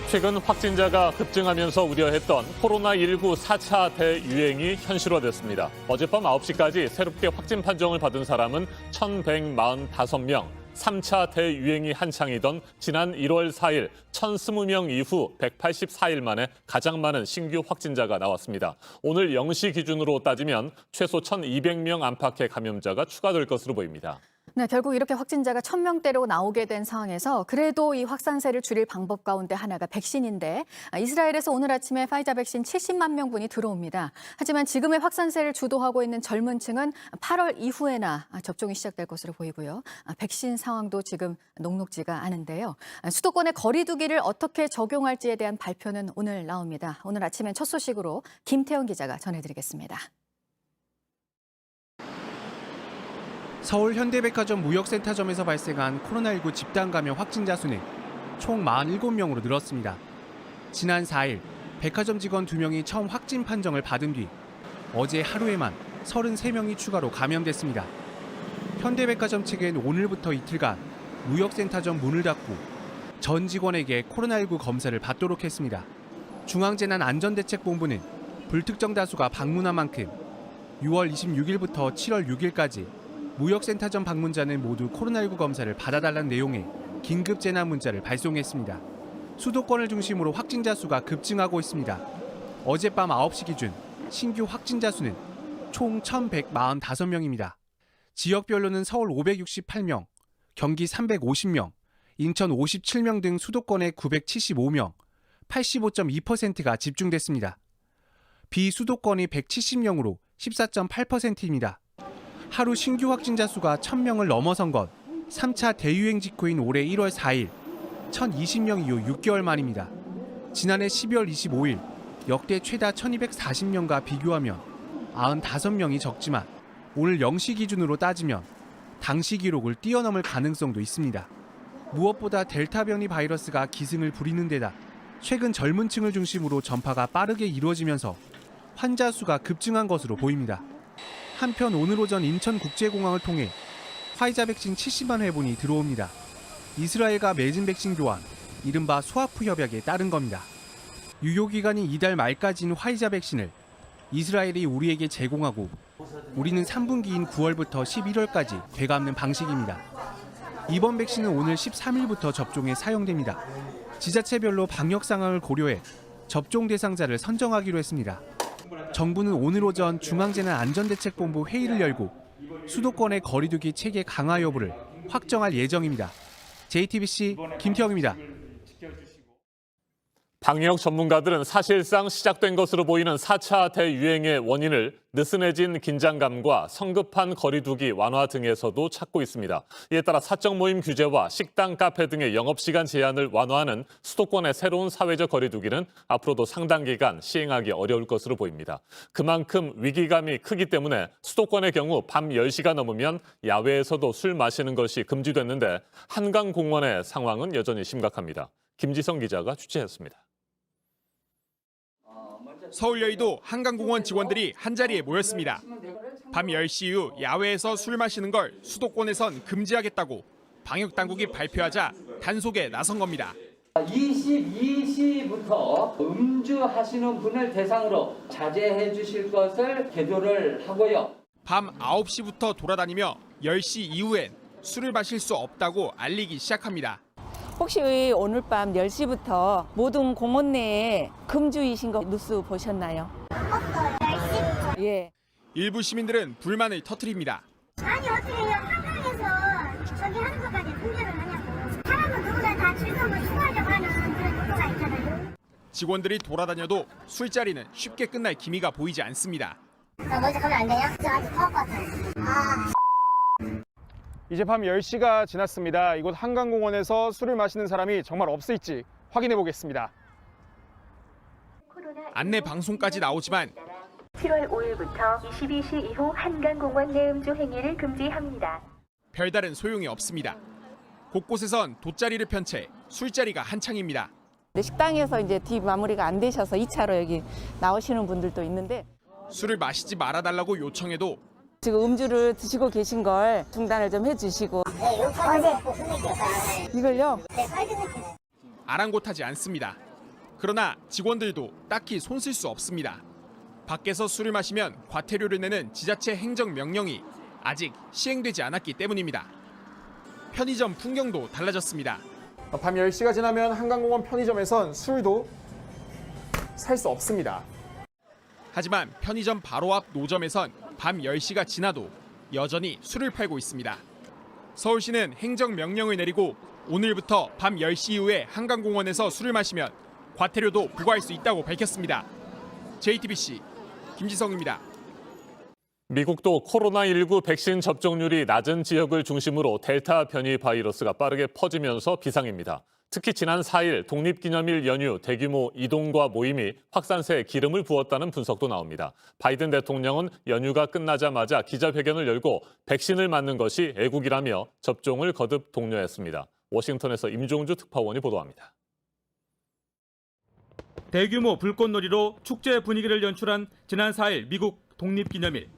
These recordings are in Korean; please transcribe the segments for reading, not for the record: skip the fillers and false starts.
최근 확진자가 급증하면서 우려했던 코로나19 4차 대유행이 현실화됐습니다. 어젯밤 9시까지 새롭게 확진 판정을 받은 사람은 1,145명, 3차 대유행이 한창이던 지난 1월 4일 1,020명 이후 184일 만에 가장 많은 신규 확진자가 나왔습니다. 오늘 0시 기준으로 따지면 최소 1,200명 안팎의 감염자가 추가될 것으로 보입니다. 네, 결국 이렇게 확진자가 1,000명대로 나오게 된 상황에서 그래도 이 확산세를 줄일 방법 가운데 하나가 백신인데 이스라엘에서 오늘 아침에 파이자 백신 70만 명분이 들어옵니다. 하지만 지금의 확산세를 주도하고 있는 젊은 층은 8월 이후에나 접종이 시작될 것으로 보이고요. 백신 상황도 지금 녹록지가 않은데요. 수도권의 거리 두기를 어떻게 적용할지에 대한 발표는 오늘 나옵니다. 오늘 아침엔 첫 소식으로 김태훈 기자가 전해드리겠습니다. 서울 현대백화점 무역센터점에서 발생한 코로나19 집단 감염 확진자 수는 총 47명으로 늘었습니다. 지난 4일 백화점 직원 2명이 처음 확진 판정을 받은 뒤 어제 하루에만 33명이 추가로 감염됐습니다. 현대백화점 측은 오늘부터 이틀간 무역센터점 문을 닫고 전 직원에게 코로나19 검사를 받도록 했습니다. 중앙재난안전대책본부는 불특정 다수가 방문한 만큼 6월 26일부터 7월 6일까지 무역센터점 방문자는 모두 코로나19 검사를 받아달라는 내용의 긴급 재난 문자를 발송했습니다. 수도권을 중심으로 확진자 수가 급증하고 있습니다. 어젯밤 9시 기준 신규 확진자 수는 총 1,145명입니다. 지역별로는 서울 568명, 경기 350명, 인천 57명 등 수도권에 975명, 85.2%가 집중됐습니다. 비수도권이 170명으로 14.8%입니다. 하루 신규 확진자 수가 1,000명을 넘어선 건 3차 대유행 직후인 올해 1월 4일 1,020명 이후 6개월 만입니다. 지난해 12월 25일 역대 최다 1,240명과 비교하면 95명이 적지만 오늘 0시 기준으로 따지면 당시 기록을 뛰어넘을 가능성도 있습니다. 무엇보다 델타 변이 바이러스가 기승을 부리는 데다 최근 젊은 층을 중심으로 전파가 빠르게 이루어지면서 환자 수가 급증한 것으로 보입니다. 한편 오늘 오전 인천국제공항을 통해 화이자 백신 70만 회분이 들어옵니다. 이스라엘과 맺은 백신 교환, 이른바 스와프 협약에 따른 겁니다. 유효기간이 이달 말까지인 화이자 백신을 이스라엘이 우리에게 제공하고 우리는 3분기인 9월부터 11월까지 되갚는 방식입니다. 이번 백신은 오늘 13일부터 접종에 사용됩니다. 지자체별로 방역 상황을 고려해 접종 대상자를 선정하기로 했습니다. 정부는 오늘 오전 중앙재난안전대책본부 회의를 열고 수도권의 거리두기 체계 강화 여부를 확정할 예정입니다. JTBC 김태형입니다. 방역 전문가들은 사실상 시작된 것으로 보이는 4차 대유행의 원인을 느슨해진 긴장감과 성급한 거리두기 완화 등에서도 찾고 있습니다. 이에 따라 사적 모임 규제와 식당, 카페 등의 영업시간 제한을 완화하는 수도권의 새로운 사회적 거리두기는 앞으로도 상당 기간 시행하기 어려울 것으로 보입니다. 그만큼 위기감이 크기 때문에 수도권의 경우 밤 10시가 넘으면 야외에서도 술 마시는 것이 금지됐는데 한강공원의 상황은 여전히 심각합니다. 김지성 기자가 취재했습니다. 서울 여의도 한강공원 직원들이 한자리에 모였습니다. 밤 10시 이후 야외에서 술 마시는 걸 수도권에선 금지하겠다고 방역당국이 발표하자 단속에 나선 겁니다. 22시부터 음주하시는 분을 대상으로 자제해 주실 것을 계조를 하고요. 밤 9시부터 돌아다니며 10시 이후엔 술을 마실 수 없다고 알리기 시작합니다. 혹시 오늘 밤 10시부터 모든 공원 내에 금주이신 거 뉴스 보셨나요? 없어요. 10시부터. 예. 일부 시민들은 불만을 터뜨립니다. 아니 어떻게 한강에서 저기 하는 것까지 금지를 하냐고. 사람은 누구나 다 즐거움을 추구하려고 하는 그런 욕구가 있잖아요. 직원들이 돌아다녀도 술자리는 쉽게 끝날 기미가 보이지 않습니다. 나 먼저 가면 안 돼요? 저 아직 더울 것 같아요. 이제 밤 10시가 지났습니다. 이곳 한강공원에서 술을 마시는 사람이 정말 없을지 확인해 보겠습니다. 안내 방송까지 나오지만 7월 5일부터 22시 이후 한강공원 내 음주 행위를 금지합니다. 별다른 소용이 없습니다. 곳곳에선 돗자리를 편 채 술자리가 한창입니다. 식당에서 이제 뒤 마무리가 안 되셔서 2차로 여기 나오시는 분들도 있는데 술을 마시지 말아달라고 요청해도 지금 음주를 드시고 계신 걸 중단을 좀 해주시고. 어제 이걸요? 아랑곳하지 않습니다. 그러나 직원들도 딱히 손 쓸 수 없습니다. 밖에서 술을 마시면 과태료를 내는 지자체 행정명령이 아직 시행되지 않았기 때문입니다. 편의점 풍경도 달라졌습니다. 밤 10시가 지나면 한강공원 편의점에선 술도 살 수 없습니다. 하지만 편의점 바로 앞 노점에선 밤 10시가 지나도 여전히 술을 팔고 있습니다. 서울시는 행정명령을 내리고 오늘부터 밤 10시 이후에 한강공원에서 술을 마시면 과태료도 부과할 수 있다고 밝혔습니다. JTBC 김지성입니다. 미국도 코로나19 백신 접종률이 낮은 지역을 중심으로 델타 변이 바이러스가 빠르게 퍼지면서 비상입니다. 특히 지난 4일 독립기념일 연휴 대규모 이동과 모임이 확산세에 기름을 부었다는 분석도 나옵니다. 바이든 대통령은 연휴가 끝나자마자 기자회견을 열고 백신을 맞는 것이 애국이라며 접종을 거듭 독려했습니다. 워싱턴에서 임종주 특파원이 보도합니다. 대규모 불꽃놀이로 축제 분위기를 연출한 지난 4일 미국 독립기념일.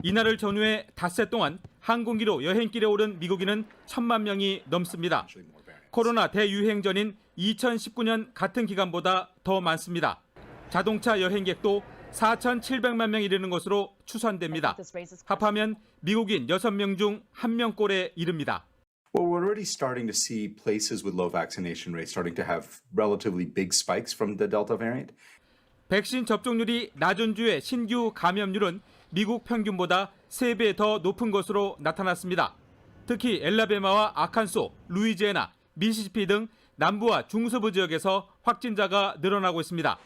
이날을 전후해 닷새 동안 항공기로 여행길에 오른 미국인은 1,000만 명이 넘습니다. 코로나 대유행 전인 2019년 같은 기간보다 더 많습니다. 자동차 여행객도 4,700만 명 이르는 것으로 추산됩니다. 합하면 미국인 6명 중 1명꼴에 이릅니다. Well, we're already starting to see places with low vaccination rates starting to have relatively big spikes from the Delta variant. 백신 접종률이 낮은 주의 신규 감염률은 미국 평균보다 3배 더 높은 것으로 나타났습니다. 특히 엘라베마와 아칸소, 루이지애나, 미시시피 등 남부와 중서부 지역에서 확진자가 늘어나고 있습니다.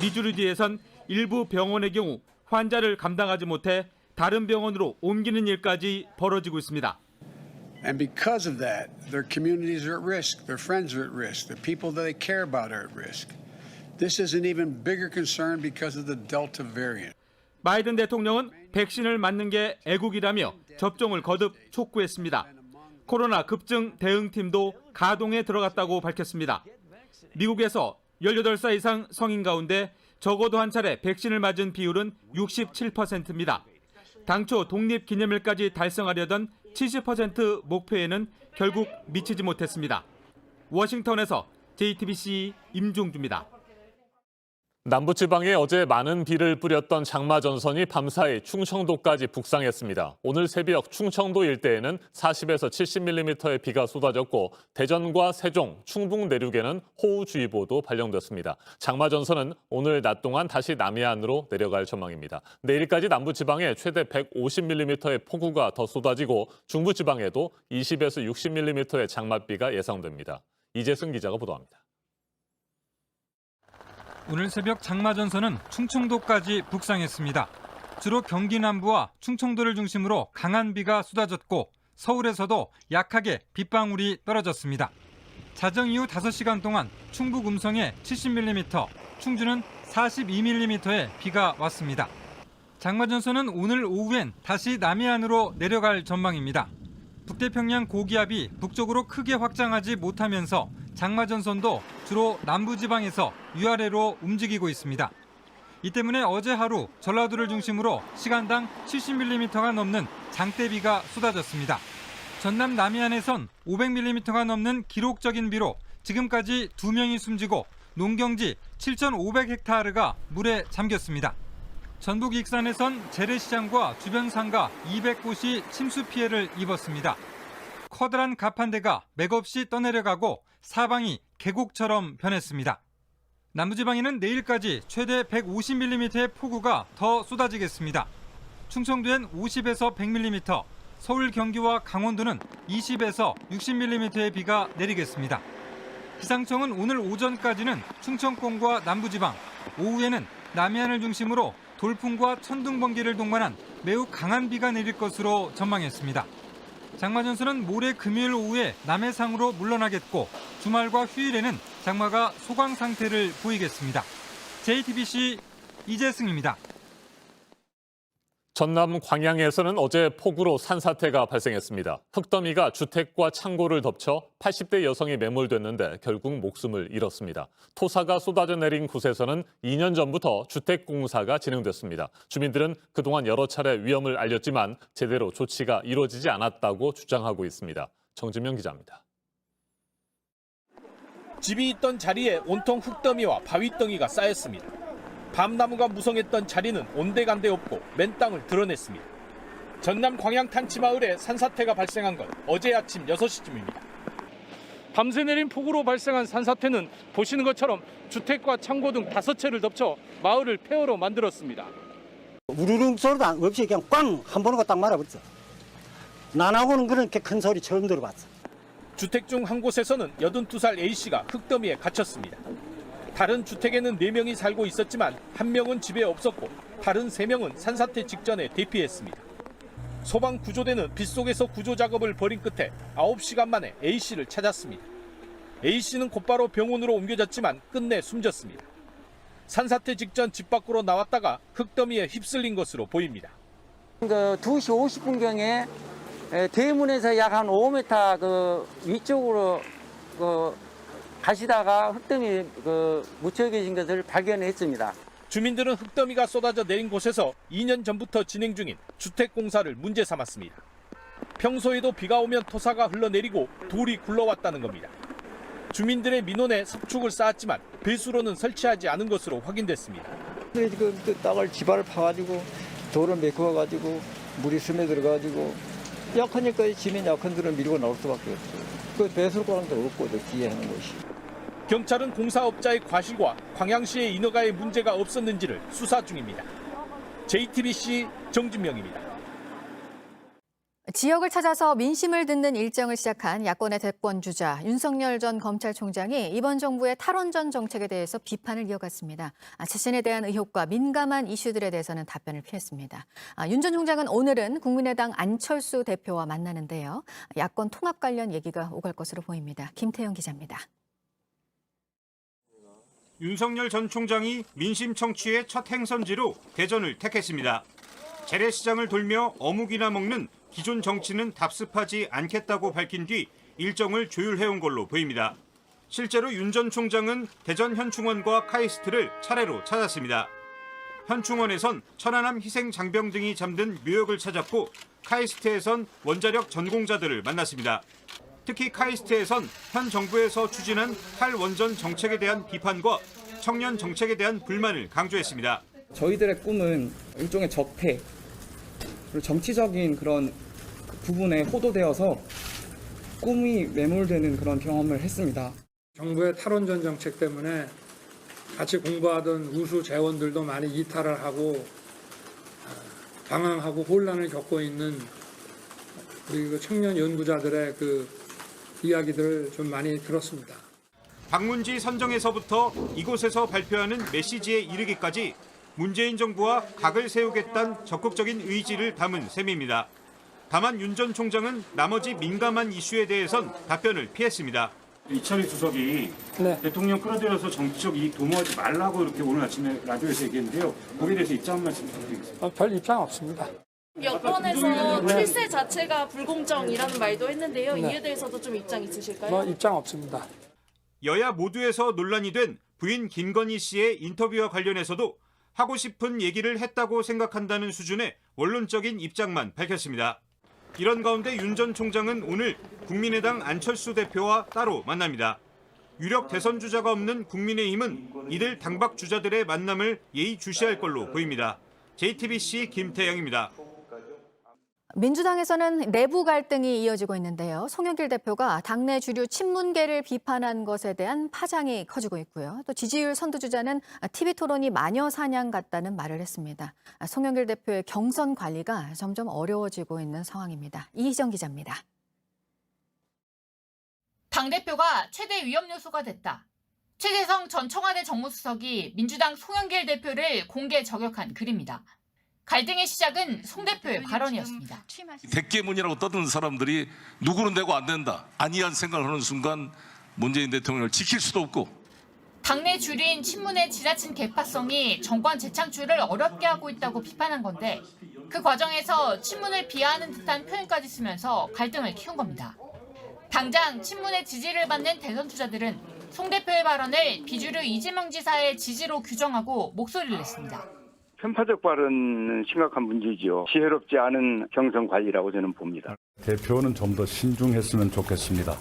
미주리주에선 일부 병원의 경우 환자를 감당하지 못해 다른 병원으로 옮기는 일까지 벌어지고 있습니다. And because of that, their communities are at risk, their friends are at risk, the people that they care about are at risk. This is an even bigger concern because of the Delta variant. 바이든 대통령은 백신을 맞는 게 애국이라며 접종을 거듭 촉구했습니다. 코로나 급증 대응팀도 가동에 들어갔다고 밝혔습니다. 미국에서 18살 이상 성인 가운데 적어도 한 차례 백신을 맞은 비율은 67%입니다. 당초 독립기념일까지 달성하려던 70% 목표에는 결국 미치지 못했습니다. 워싱턴에서 JTBC 임종주입니다. 남부지방에 어제 많은 비를 뿌렸던 장마전선이 밤사이 충청도까지 북상했습니다. 오늘 새벽 충청도 일대에는 40에서 70mm의 비가 쏟아졌고 대전과 세종, 충북 내륙에는 호우주의보도 발령됐습니다. 장마전선은 오늘 낮 동안 다시 남해안으로 내려갈 전망입니다. 내일까지 남부지방에 최대 150mm의 폭우가 더 쏟아지고 중부지방에도 20에서 60mm의 장맛비가 예상됩니다. 이재승 기자가 보도합니다. 오늘 새벽 장마전선은 충청도까지 북상했습니다. 주로 경기 남부와 충청도를 중심으로 강한 비가 쏟아졌고 서울에서도 약하게 빗방울이 떨어졌습니다. 자정 이후 5시간 동안 충북 음성에 70mm, 충주는 42mm의 비가 왔습니다. 장마전선은 오늘 오후엔 다시 남해안으로 내려갈 전망입니다. 북태평양 고기압이 북쪽으로 크게 확장하지 못하면서 장마전선도 주로 남부지방에서 위아래로 움직이고 있습니다. 이 때문에 어제 하루 전라도를 중심으로 시간당 70mm가 넘는 장대비가 쏟아졌습니다. 전남 남해안에선 500mm가 넘는 기록적인 비로 지금까지 2명이 숨지고 농경지 7,500헥타르가 물에 잠겼습니다. 전북 익산에선 재래시장과 주변 상가 200곳이 침수 피해를 입었습니다. 커다란 갑판대가 맥없이 떠내려가고 사방이 계곡처럼 변했습니다. 남부지방에는 내일까지 최대 150mm의 폭우가 더 쏟아지겠습니다. 충청도엔 50에서 100mm, 서울, 경기와 강원도는 20에서 60mm의 비가 내리겠습니다. 기상청은 오늘 오전까지는 충청권과 남부지방, 오후에는 남해안을 중심으로 돌풍과 천둥, 번개를 동반한 매우 강한 비가 내릴 것으로 전망했습니다. 장마전선은 모레 금요일 오후에 남해상으로 물러나겠고 주말과 휴일에는 장마가 소강 상태를 보이겠습니다. JTBC 이재승입니다. 전남 광양에서는 어제 폭우로 산사태가 발생했습니다. 흙더미가 주택과 창고를 덮쳐 80대 여성이 매몰됐는데 결국 목숨을 잃었습니다. 토사가 쏟아져 내린 곳에서는 2년 전부터 주택공사가 진행됐습니다. 주민들은 그동안 여러 차례 위험을 알렸지만 제대로 조치가 이루어지지 않았다고 주장하고 있습니다. 정지명 기자입니다. 집이 있던 자리에 온통 흙더미와 바위덩이가 쌓였습니다. 밤나무가 무성했던 자리는 온데간데 없고 맨 땅을 드러냈습니다. 전남 광양 탄치마을에 산사태가 발생한 건 어제 아침 6시쯤입니다. 밤새 내린 폭우로 발생한 산사태는 보시는 것처럼 주택과 창고 등 5채를 덮쳐 마을을 폐허로 만들었습니다. 우르릉 소리도 없이 그냥 꽝 한 번으로 딱 말아버렸어. 난하고는 그렇게 큰 소리 처음 들어봤어. 주택 중 한 곳에서는 82살 A씨가 흙더미에 갇혔습니다. 다른 주택에는 4명이 살고 있었지만 1명은 집에 없었고 다른 3명은 산사태 직전에 대피했습니다. 소방 구조대는 빗속에서 구조 작업을 벌인 끝에 9시간 만에 A씨를 찾았습니다. A씨는 곧바로 병원으로 옮겨졌지만 끝내 숨졌습니다. 산사태 직전 집 밖으로 나왔다가 흙더미에 휩쓸린 것으로 보입니다. 2시 50분경에 대문에서 약 한 5m 위쪽으로 가시다가 흙더미 묻혀 계신 것을 발견했습니다. 주민들은 흙더미가 쏟아져 내린 곳에서 2년 전부터 진행 중인 주택 공사를 문제 삼았습니다. 평소에도 비가 오면 토사가 흘러내리고 돌이 굴러왔다는 겁니다. 주민들의 민원에 석축을 쌓았지만 배수로는 설치하지 않은 것으로 확인됐습니다. 지금 땅을 지발을 파가지고 돌을 메꿔가지고 물이 스며들어가지고 약하니까 지면 약한 들은 밀고 나올 수밖에 없어요. 그 배수로가랑도 없고 뒤에 하는 것이. 경찰은 공사업자의 과실과 광양시의 인허가에 문제가 없었는지를 수사 중입니다. JTBC 정진명입니다. 지역을 찾아서 민심을 듣는 일정을 시작한 야권의 대권주자 윤석열 전 검찰총장이 이번 정부의 탈원전 정책에 대해서 비판을 이어갔습니다. 자신에 대한 의혹과 민감한 이슈들에 대해서는 답변을 피했습니다. 윤 전 총장은 오늘은 국민의당 안철수 대표와 만나는데요. 야권 통합 관련 얘기가 오갈 것으로 보입니다. 김태영 기자입니다. 윤석열 전 총장이 민심 청취의 첫 행선지로 대전을 택했습니다. 재래시장을 돌며 어묵이나 먹는 기존 정치는 답습하지 않겠다고 밝힌 뒤 일정을 조율해온 걸로 보입니다. 실제로 윤 전 총장은 대전 현충원과 카이스트를 차례로 찾았습니다. 현충원에선 천안함 희생 장병 등이 잠든 묘역을 찾았고 카이스트에선 원자력 전공자들을 만났습니다. 특히 카이스트에선 현 정부에서 추진한 탈원전 정책에 대한 비판과 청년 정책에 대한 불만을 강조했습니다. 저희들의 꿈은 일종의 적폐, 그리고 정치적인 그런 부분에 호도되어서 꿈이 매몰되는 그런 경험을 했습니다. 정부의 탈원전 정책 때문에 같이 공부하던 우수 재원들도 많이 이탈을 하고 방황하고 혼란을 겪고 있는 우리 청년 연구자들의 이야기들을 좀 많이 들었습니다. 방문지 선정에서부터 이곳에서 발표하는 메시지에 이르기까지 문재인 정부와 각을 세우겠다는 적극적인 의지를 담은 셈입니다. 다만 윤 전 총장은 나머지 민감한 이슈에 대해선 답변을 피했습니다. 이철희 주석이 대통령 끌어들여서 정치적 이익 도모하지 말라고 이렇게 오늘 아침에 라디오에서 얘기했는데요. 거기에 대해서 입장 한 말씀 부탁드리겠습니다. 별 입장 없습니다. 여권에서 출세 자체가 불공정이라는 말도 했는데요. 이에 대해서도 좀 입장 있으실까요? 입장 없습니다. 여야 모두에서 논란이 된 부인 김건희 씨의 인터뷰와 관련해서도 하고 싶은 얘기를 했다고 생각한다는 수준의 원론적인 입장만 밝혔습니다. 이런 가운데 윤 전 총장은 오늘 국민의당 안철수 대표와 따로 만납니다. 유력 대선 주자가 없는 국민의힘은 이들 당박 주자들의 만남을 예의주시할 걸로 보입니다. JTBC 김태영입니다. 민주당에서는 내부 갈등이 이어지고 있는데요. 송영길 대표가 당내 주류 친문계를 비판한 것에 대한 파장이 커지고 있고요. 또 지지율 선두주자는 TV토론이 마녀 사냥 같다는 말을 했습니다. 송영길 대표의 경선 관리가 점점 어려워지고 있는 상황입니다. 이희정 기자입니다. 당대표가 최대 위험 요소가 됐다. 최재성 전 청와대 정무수석이 민주당 송영길 대표를 공개 저격한 글입니다. 갈등의 시작은 송 대표의 발언이었습니다. 백개문이라고 떠드는 사람들이 누구는 되고 안 된다. 아니한 생각을 하는 순간 문재인 대통령을 지킬 수도 없고. 당내 주류인 친문의 지나친 개파성이 정권 재창출을 어렵게 하고 있다고 비판한 건데 그 과정에서 친문을 비하하는 듯한 표현까지 쓰면서 갈등을 키운 겁니다. 당장 친문의 지지를 받는 대선 주자들은 송 대표의 발언을 비주류 이재명 지사의 지지로 규정하고 목소리를 냈습니다. 편파적 발언은 심각한 문제지요. 지혜롭지 않은 경선 관리라고 저는 봅니다. 대표는 좀 더 신중했으면 좋겠습니다.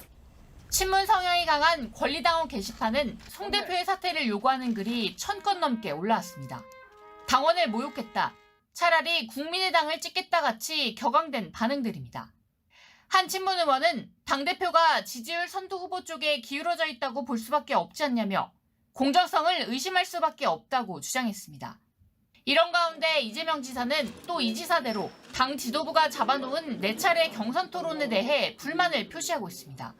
친문 성향이 강한 권리당원 게시판은 송 대표의 사퇴를 요구하는 글이 1000건 넘게 올라왔습니다. 당원을 모욕했다. 차라리 국민의당을 찍겠다 같이 격앙된 반응들입니다. 한 친문 의원은 당대표가 지지율 선두 후보 쪽에 기울어져 있다고 볼 수밖에 없지 않냐며 공정성을 의심할 수밖에 없다고 주장했습니다. 이런 가운데 이재명 지사는 또 이 지사대로 당 지도부가 잡아놓은 4차례 경선 토론에 대해 불만을 표시하고 있습니다.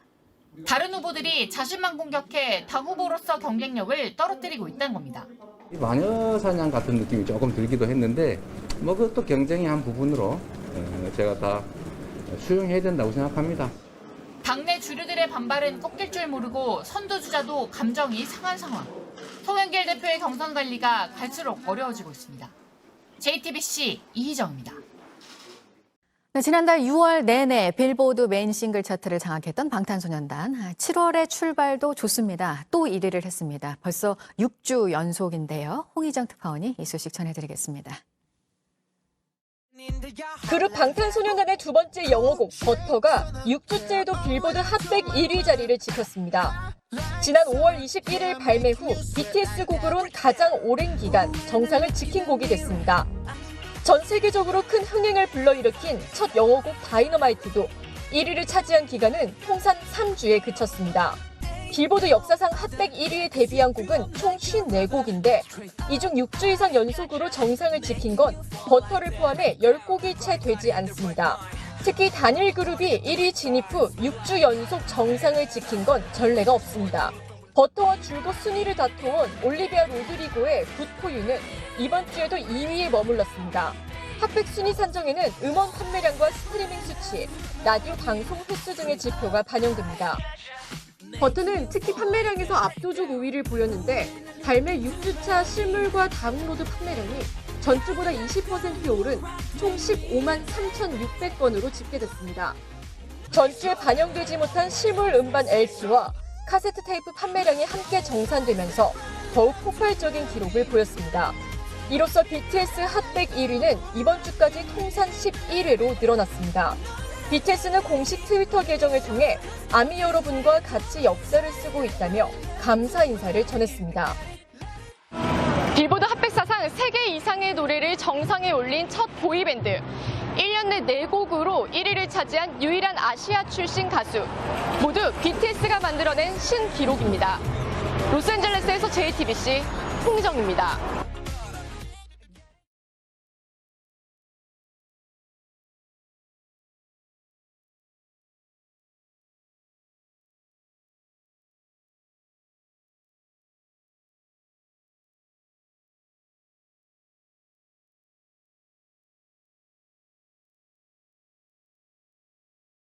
다른 후보들이 자신만 공격해 당 후보로서 경쟁력을 떨어뜨리고 있다는 겁니다. 마녀 사냥 같은 느낌이 조금 들기도 했는데 그것도 경쟁의 한 부분으로 제가 다 수용해야 된다고 생각합니다. 당내 주류들의 반발은 꺾일 줄 모르고 선두주자도 감정이 상한 상황. 송영길 대표의 경선 관리가 갈수록 어려워지고 있습니다. JTBC 이희정입니다. 네, 지난달 6월 내내 빌보드 메인 싱글 차트를 장악했던 방탄소년단. 7월의 출발도 좋습니다. 또 1위를 했습니다. 벌써 6주 연속인데요. 홍희정 특파원이 이 소식 전해드리겠습니다. 그룹 방탄소년단의 두 번째 영어곡 버터가 6주째에도 빌보드 핫100 1위 자리를 지켰습니다. 지난 5월 21일 발매 후 BTS 곡으론 가장 오랜 기간 정상을 지킨 곡이 됐습니다. 전 세계적으로 큰 흥행을 불러일으킨 첫 영어곡 다이너마이트도 1위를 차지한 기간은 통산 3주에 그쳤습니다. 빌보드 역사상 핫100 1위에 데뷔한 곡은 총 54곡인데 이 중 6주 이상 연속으로 정상을 지킨 건 버터를 포함해 10곡이 채 되지 않습니다. 특히 단일 그룹이 1위 진입 후 6주 연속 정상을 지킨 건 전례가 없습니다. 버터와 줄곧 순위를 다퉈온 올리비아 로드리고의 굿포유는 이번 주에도 2위에 머물렀습니다. 핫100 순위 산정에는 음원 판매량과 스트리밍 수치, 라디오 방송 횟수 등의 지표가 반영됩니다. 버터는 특히 판매량에서 압도적 우위를 보였는데 발매 6주차 실물과 다운로드 판매량이 전주보다 20% 오른 총 15만 3,600건으로 집계됐습니다. 전주에 반영되지 못한 실물 음반 LP와 카세트 테이프 판매량이 함께 정산되면서 더욱 폭발적인 기록을 보였습니다. 이로써 BTS 핫100 1위는 이번 주까지 통산 11회로 늘어났습니다. BTS는 공식 트위터 계정을 통해 아미 여러분과 같이 역사를 쓰고 있다며 감사 인사를 전했습니다. 빌보드 핫100 사상 3개 이상의 노래를 정상에 올린 첫 보이밴드. 1년 내 4곡으로 1위를 차지한 유일한 아시아 출신 가수. 모두 BTS가 만들어낸 신기록입니다. 로스앤젤레스에서 JTBC 홍정입니다.